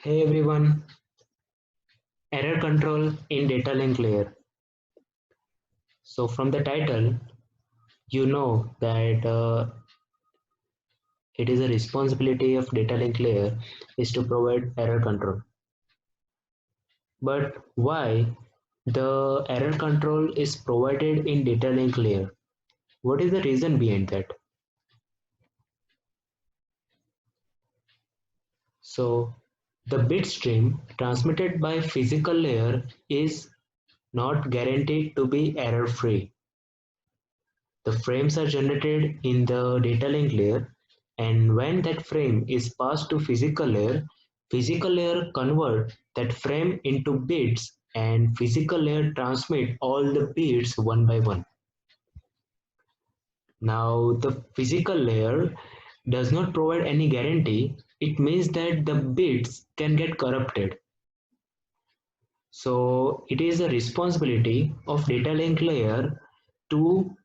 Hey everyone, error control in data link layer. So from the title, you know that it is a responsibility of data link layer is to provide error control. But why the error control is provided in data link layer? What is the reason behind that? So the bit stream transmitted by physical layer is not guaranteed to be error free. The frames are generated in the data link layer, and when that frame is passed to physical layer convert that frame into bits and physical layer transmit all the bits one by one. Now the physical layer does not provide any guarantee. It means that the bits can get corrupted. So it is a responsibility of data link layer to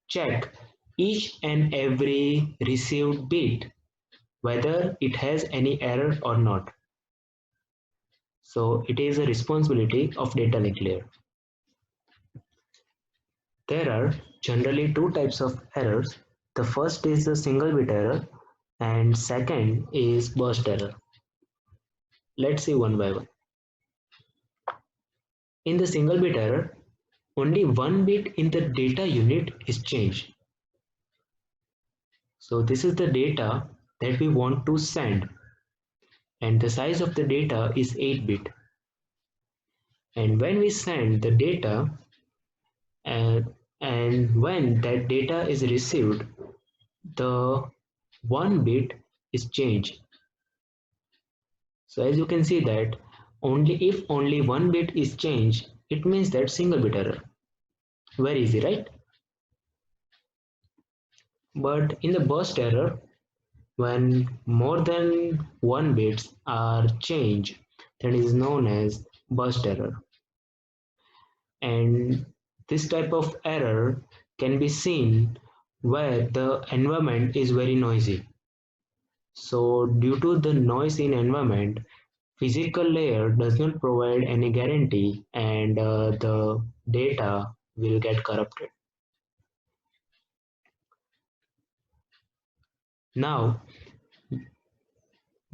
check each and every received bit whether it has any error or not. So it is a responsibility of data link layer. There are generally two types of errors. The first is the single bit error and second is burst error. Let's see one by one. In the single bit error, only one bit in the data unit is changed. So this is the data that we want to send, and the size of the data is 8-bit. And when we send the data and when that data is received, the one bit is changed. So as you can see that if only one bit is changed, it means that single bit error. Very easy, right? But in the burst error, when more than one bits are changed, that is known as burst error. And this type of error can be seen where the environment is very noisy. So due to the noise in environment, physical layer does not provide any guarantee and the data will get corrupted. Now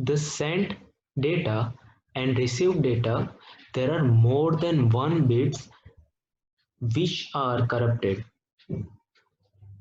the sent data and received data, there are more than one bits which are corrupted.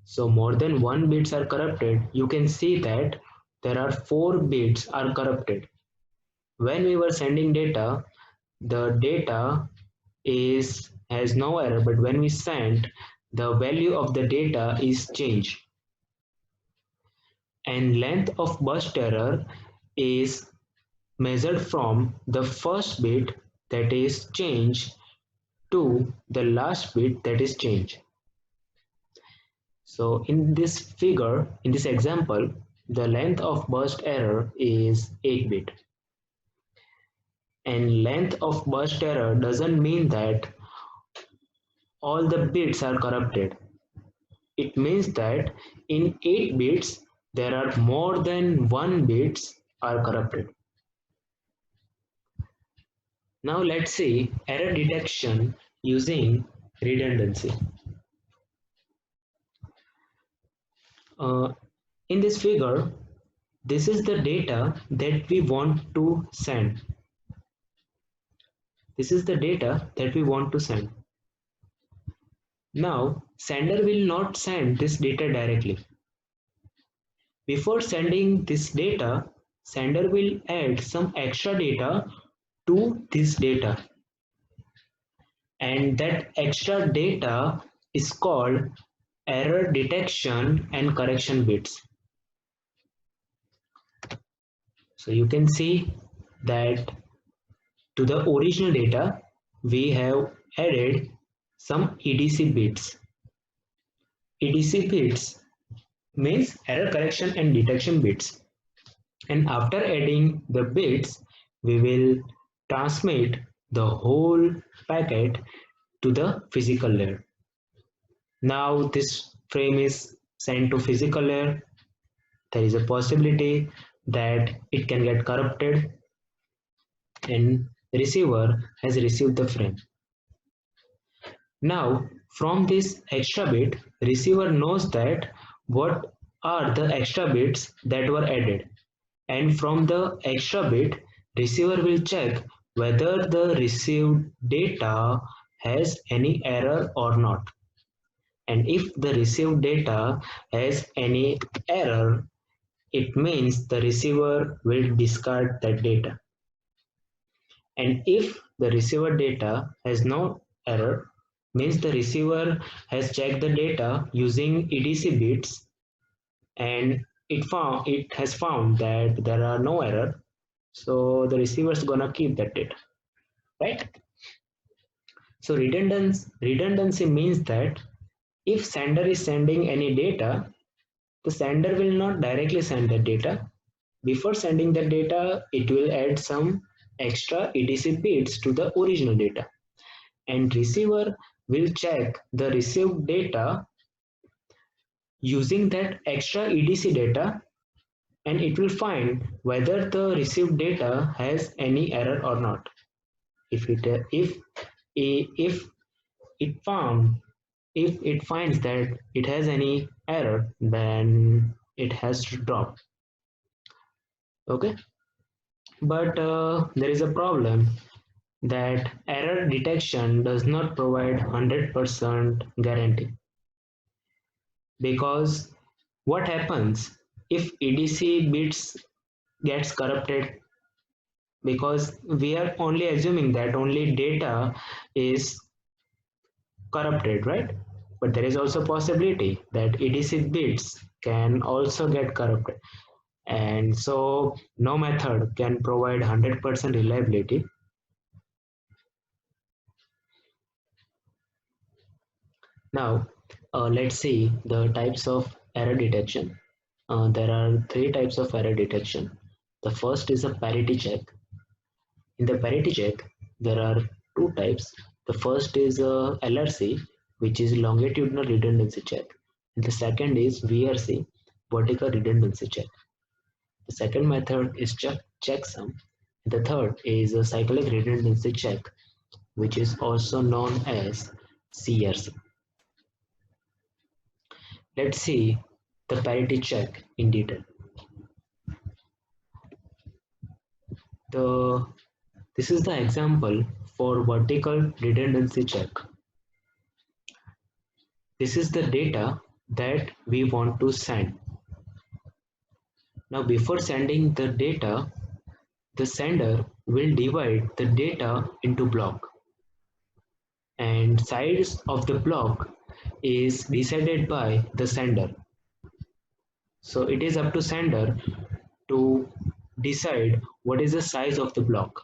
So more than one bits are corrupted. You can see that there are 4 bits are corrupted. When we were sending data, the data has no error, but when we send, the value of the data is changed. And length of burst error is measured from the first bit that is changed to the last bit that is changed. So in this figure, in this example, the length of burst error is 8-bit. And length of burst error doesn't mean that all the bits are corrupted. It means that in 8 bits, there are more than 1 bits are corrupted. Now let's see error detection using redundancy. In this figure, this is the data that we want to send. This is the data that we want to send. Now, sender will not send this data directly. Before sending this data, sender will add some extra data to this data. And that extra data is called error detection and correction bits. So you can see that to the original data, we have added some EDC bits. EDC bits means error correction and detection bits. And after adding the bits, we will transmit the whole packet to the physical layer. Now this frame is sent to physical layer. There is a possibility that it can get corrupted. and receiver has received the frame. Now, from this extra bit, receiver knows that what are the extra bits that were added. And from the extra bit, receiver will check whether the received data has any error or not. And if the received data has any error, it means the receiver will discard that data. And if the receiver data has no error, means the receiver has checked the data using EDC bits and it has found that there are no error, so the receiver is gonna keep that data, right? So redundancy means that if sender is sending any data, the sender will not directly send the data. Before sending the data, it will add some extra EDC bits to the original data, and receiver will check the received data using that extra EDC data, and it will find whether the received data has any error or not. If it found if it finds that it has any error, then it has to drop. Okay, but there is a problem that error detection does not provide 100% guarantee, because what happens if EDC bits gets corrupted, because we are only assuming that only data is corrupted, right? But there is also possibility that EDC bits can also get corrupted, and so no method can provide 100% reliability. Now, let's see the types of error detection. There are three types of error detection. The first is a parity check. In the parity check, there are two types. The first is a LRC, which is longitudinal redundancy check. And the second is VRC, vertical redundancy check. The second method is checksum. The third is a cyclic redundancy check, which is also known as CRC. Let's see the parity check in detail. This is the example for vertical redundancy check. This is the data that we want to send. Now, before sending the data, the sender will divide the data into block, and size of the block is decided by the sender. So it is up to sender to decide what is the size of the block.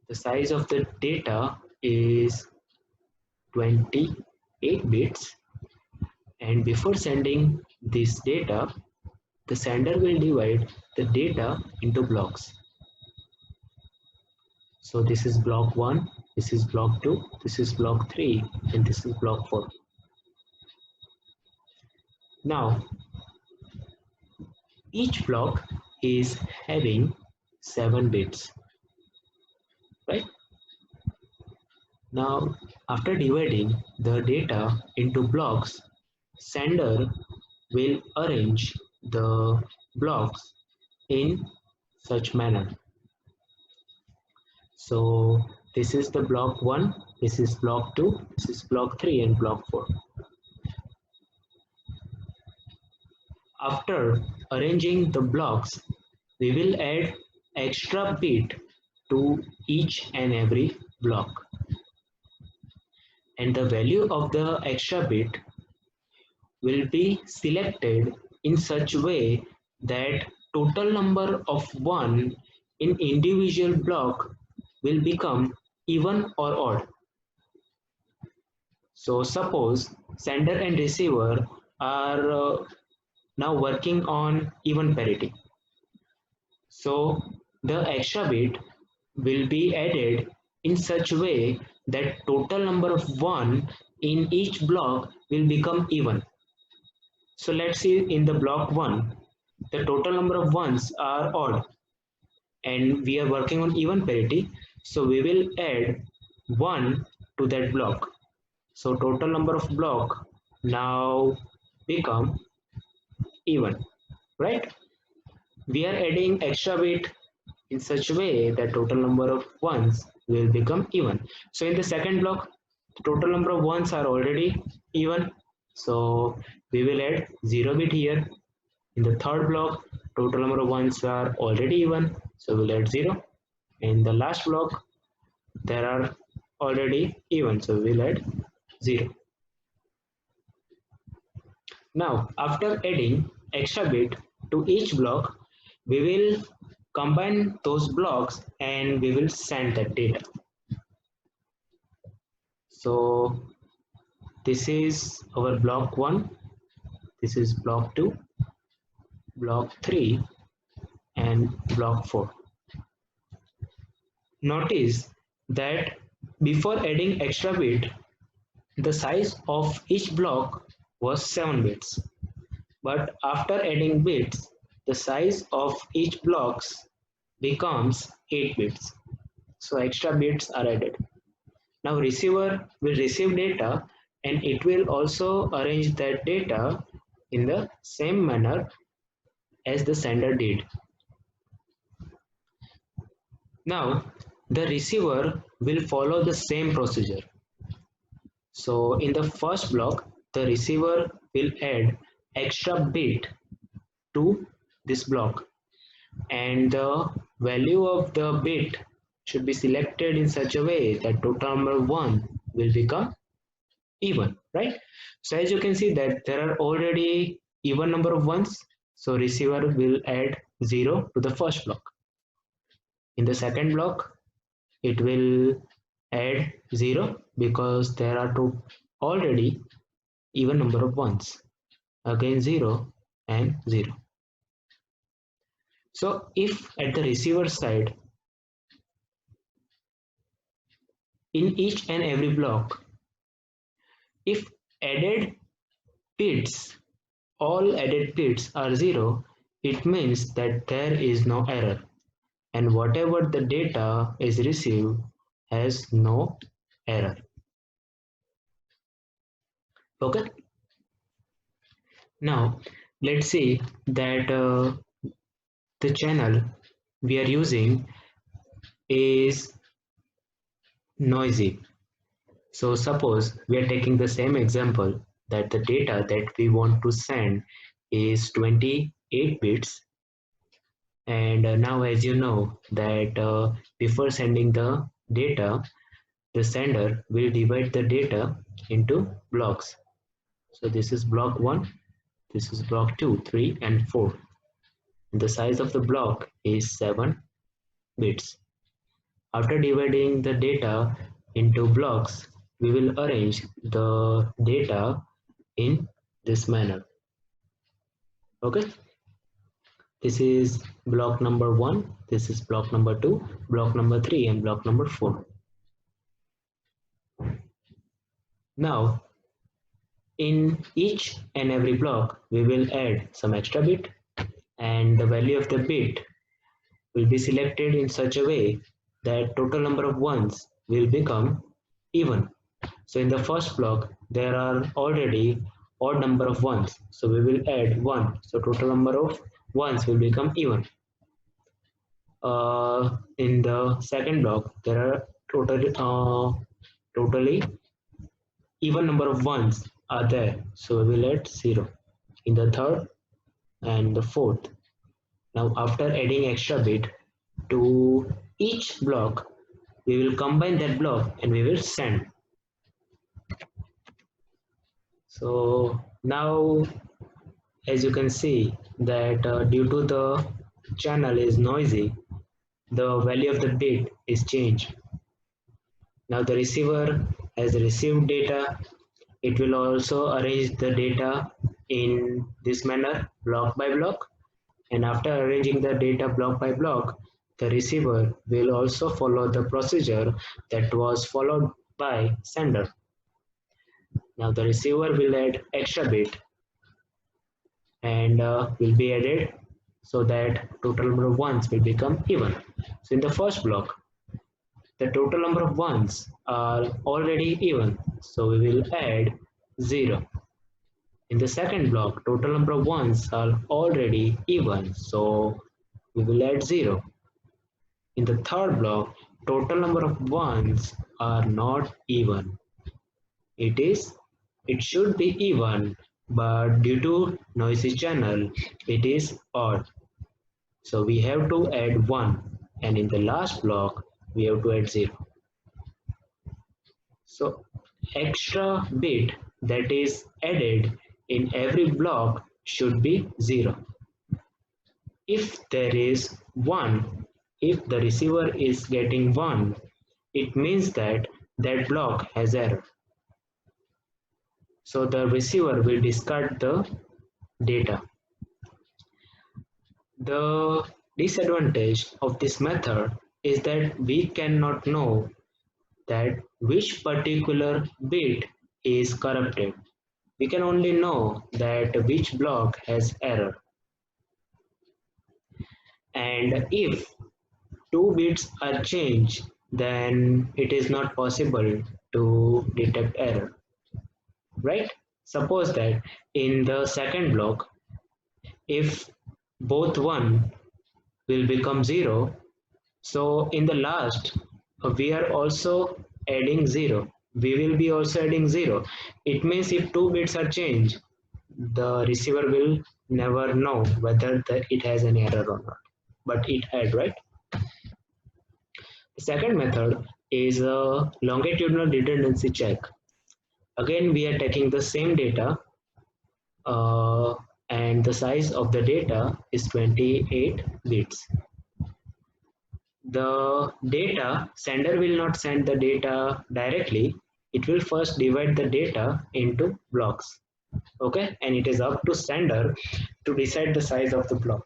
The size of the data is 28 bits, and before sending this data, the sender will divide the data into blocks. So this is block 1, this is block 2, this is block 3, and this is block 4. Now, each block is having 7 bits, right? Now, after dividing the data into blocks, sender will arrange the blocks in such manner. So this is the block 1, this is block 2, this is block 3, and block 4. After arranging the blocks, we will add extra bit to each and every block. And the value of the extra bit will be selected in such a way that total number of 1 in individual block will become even or odd. So suppose sender and receiver are now working on even parity. So the extra bit will be added in such a way that total number of 1 in each block will become even. So let's see in the block 1, the total number of 1s are odd, and we are working on even parity, so we will add 1 to that block. So total number of block now become even, right? We are adding extra bit in such a way that total number of ones will become even. So in the second block, the total number of ones are already even. So we will add 0 bit here. In the third block, total number of ones are already even. So we'll add 0. In the last block, there are already even. So we'll add 0. Now, after adding extra bit to each block, we will combine those blocks and we will send that data. So this is our block 1, this is block 2, block 3 and block 4. Notice that before adding extra bit, the size of each block was 7 bits. But after adding bits, the size of each blocks becomes 8 bits. So extra bits are added. Now receiver will receive data and it will also arrange that data in the same manner as the sender did. Now the receiver will follow the same procedure. So in the first block, the receiver will add extra bit to this block and the value of the bit should be selected in such a way that total number 1 will become even, right? So as you can see that there are already even number of ones, so receiver will add 0 to the first block. In the second block, it will add 0 because there are already even number of ones, again 0 and 0. So if at the receiver side, in each and every block, if added bits, all added bits are 0, it means that there is no error and whatever the data is received has no error. Okay. Now let's say that the channel we are using is noisy. So suppose we are taking the same example that the data that we want to send is 28 bits, and now as you know that before sending the data, the sender will divide the data into blocks. So this is block 1, this is block 2, 3 and 4. And the size of the block is 7 bits. After dividing the data into blocks, we will arrange the data in this manner. Okay. This is block number 1, this is block number 2, block number 3 and block number 4. Now in each and every block we will add some extra bit and the value of the bit will be selected in such a way that total number of ones will become even. So in the first block there are already odd number of ones, so we will add 1, so total number of ones will become even. In the second block there are totally even number of ones are there, so we will add 0 in the third and the fourth. Now after adding extra bit to each block, we will combine that block and we will send. So now as you can see that due to the channel is noisy, the value of the bit is changed. Now the receiver has received data. It will also arrange the data in this manner, block by block. And after arranging the data block by block, the receiver will also follow the procedure that was followed by sender. Now the receiver will add extra bit and will be added so that total number of ones will become even. So in the first block, the total number of ones are already even, so we will add 0. In the second block, total number of ones are already even, so we will add 0. In the third block, total number of ones are not even. It should be even, but due to noisy channel, it is odd. So we have to add 1, and in the last block, we have to add 0. So extra bit that is added in every block should be 0. If there is 1, if the receiver is getting 1, it means that that block has error. So the receiver will discard the data. The disadvantage of this method is that we cannot know that which particular bit is corrupted. We can only know that which block has error. And if two bits are changed, then it is not possible to detect error, right? Suppose that in the second block, if both 1 will become 0, so in the last, we are also adding 0. We will be also adding 0. It means if two bits are changed, the receiver will never know whether it has any error or not. But it had, right? The second method is a longitudinal redundancy check. Again, we are taking the same data and the size of the data is 28 bits. The data, sender will not send the data directly. It will first divide the data into blocks. Okay, and it is up to sender to decide the size of the block.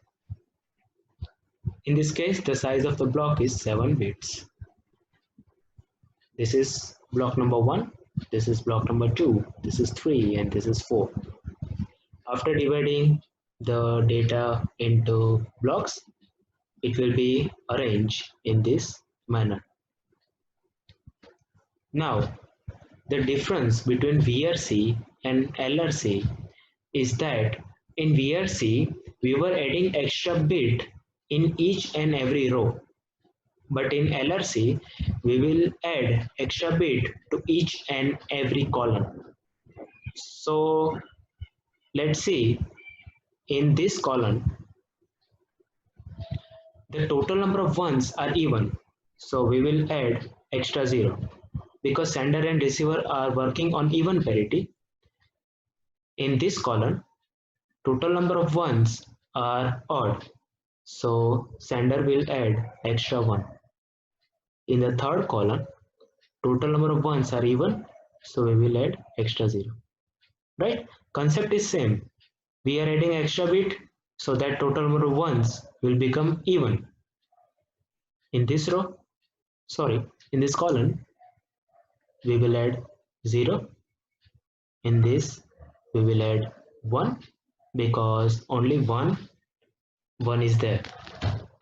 In this case, the size of the block is 7 bits. This is block number 1, this is block number 2, this is 3, and this is 4. After dividing the data into blocks, it will be arranged in this manner. Now, the difference between VRC and LRC is that in VRC, we were adding extra bit in each and every row. But in LRC, we will add extra bit to each and every column. So let's see, in this column, the total number of ones are even. So we will add extra 0. Because sender and receiver are working on even parity, in this column, total number of ones are odd. So sender will add extra 1. In the third column, total number of ones are even, so we will add extra 0. Right? Concept is same. We are adding extra bit so that total number of ones will become even. In this in this column, we will add 0. In this, we will add 1 because only one is there.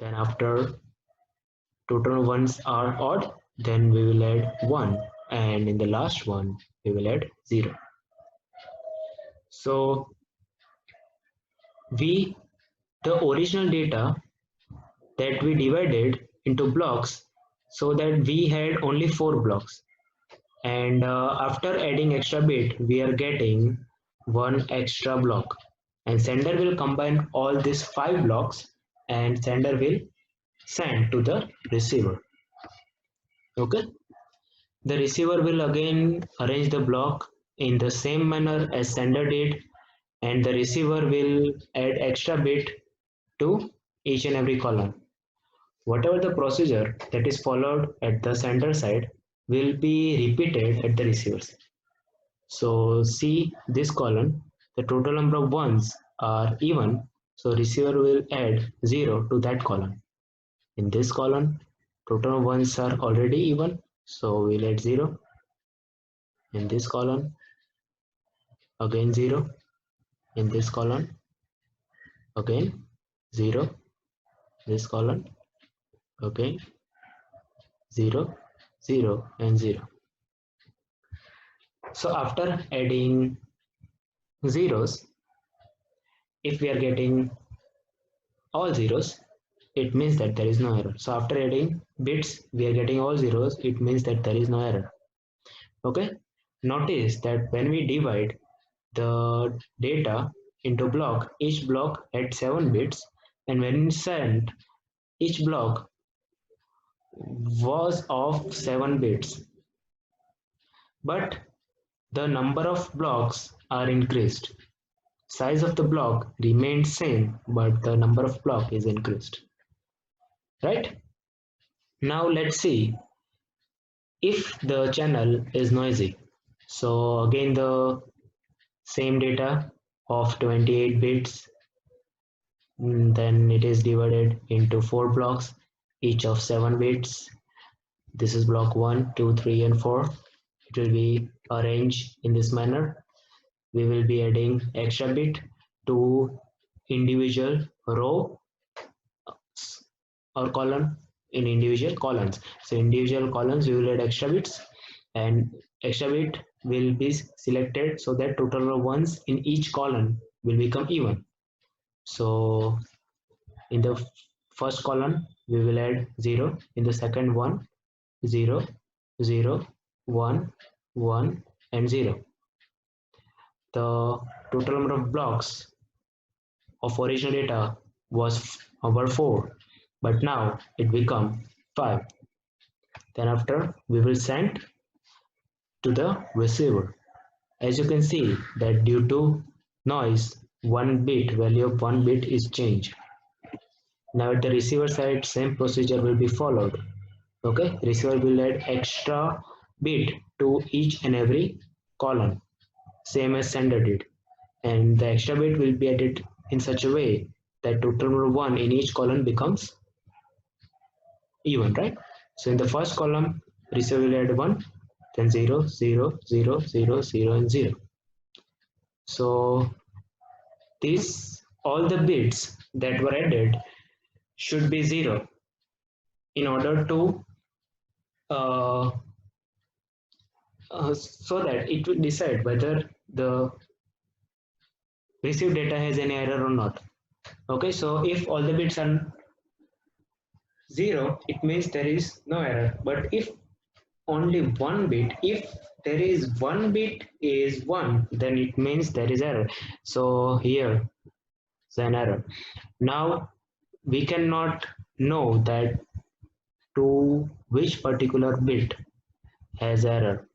Then after total ones are odd, then we will add 1, and in the last one we will add 0. So the original data that we divided into blocks, so that we had only 4 blocks, and after adding extra bit we are getting 1 extra block, and sender will combine all these 5 blocks and sender will send to the receiver. Okay, the receiver will again arrange the block in the same manner as sender did, and the receiver will add extra bit to each and every column. Whatever the procedure that is followed at the sender side will be repeated at the receiver side. So see this column, the total number of ones are even, so receiver will add 0 to that column. In this column, total ones are already even, so we'll add 0. In this column, again 0. In this column, again 0. this column. Okay, 0, 0 and 0. So after adding zeros, if we are getting all zeros, it means that there is no error. So after adding bits, we are getting all zeros, it means that there is no error. Okay, notice that when we divide the data into block, each block had 7 bits, and when we sent, each block was of 7 bits, but the number of blocks are increased. Size of the block remained same, but the number of block is increased. Right? Now let's see if the channel is noisy. So again the same data of 28 bits, then it is divided into 4 blocks, each of 7 bits. This is block 1, 2, 3 and 4. It will be arranged in this manner. We will be adding extra bit to individual row or column in individual columns. So individual columns we will add extra bits, and extra bit will be selected so that total of ones in each column will become even. So in the first column we will add 0, in the second one 0, 0, 1, 1 and 0. The total number of blocks of original data was over 4, but now it become 5. Then after we will send to the receiver. As you can see that due to noise, value of 1 bit is changed. Now at the receiver side, same procedure will be followed. Okay, receiver will add extra bit to each and every column, same as sender did, and the extra bit will be added in such a way that total number 1 in each column becomes even, right? So in the first column, receiver will add 1, then 0, 0, 0, 0, 0 and 0. So these all the bits that were added should be 0 in order to uh, so that it will decide whether the received data has any error or not. Okay, so if all the bits are 0, it means there is no error. But if only 1 bit, if there is 1 bit is 1, then it means there is error. So here is an error. Now we cannot know that to which particular bit has error.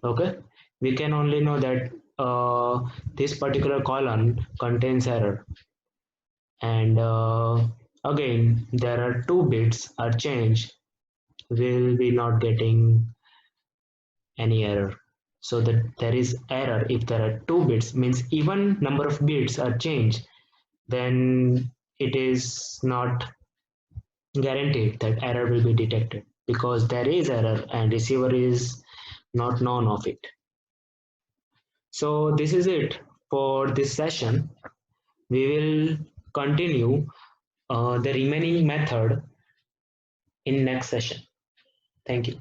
Okay, we can only know that this particular column contains error, and again there are 2 bits are changed, will be not getting any error. So that there is error if there are 2 bits, means even number of bits are changed, then it is not guaranteed that error will be detected, because there is error and receiver is not known of it. So this is it for this session. We will continue the remaining method in next session. Thank you.